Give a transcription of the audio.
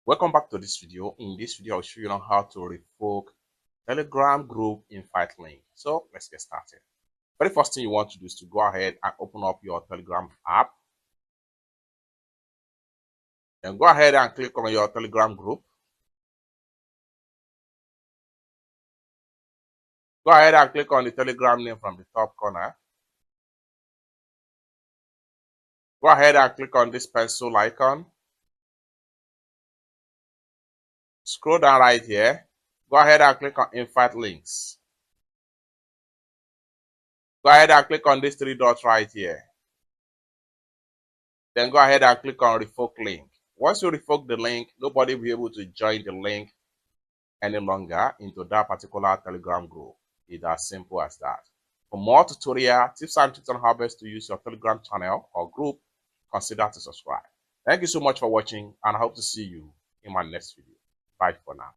Welcome back to this video. In this video, I'll show you how to revoke Telegram group invite link. So let's get started. Very first thing you want to do is to go ahead and open up your Telegram app. Then go ahead and click on your Telegram group. Go ahead and click on the Telegram name from the top corner. Go ahead and click on this pencil icon. Scroll down right here. Go ahead and click on invite links. Go ahead and click on these three dots right here. Then go ahead and click on revoke link. Once you revoke the link, nobody will be able to join the link any longer into that particular Telegram group. It's as simple as that. For more tutorial tips and tricks on how best to use your Telegram channel or group, consider to subscribe. Thank you so much for watching, and I hope to see you in my next video. Bye for now.